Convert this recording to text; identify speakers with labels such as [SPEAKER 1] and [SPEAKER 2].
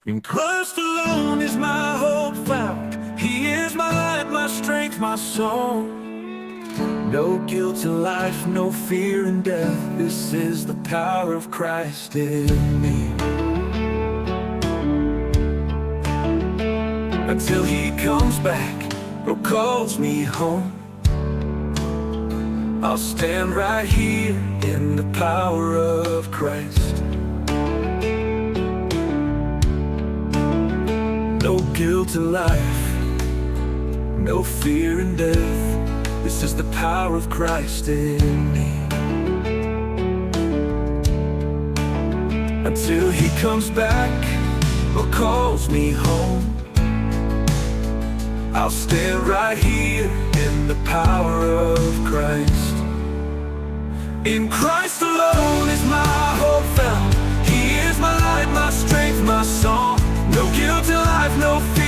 [SPEAKER 1] In Christ alone is my hope found. He is my light, my strength, my song. No guilt in life, no fear in death. This is the power of Christ in me. Until He comes back or calls me home, I'll stand right here in the power of Christ. No guilt in life, no fear in death. This is the power of Christ in me. Until He comes back or calls me home, I'll stand right here in the power of Christ. In Christ alone is my hope found. He is my light, my strength, my song. No guilt in life, no fear.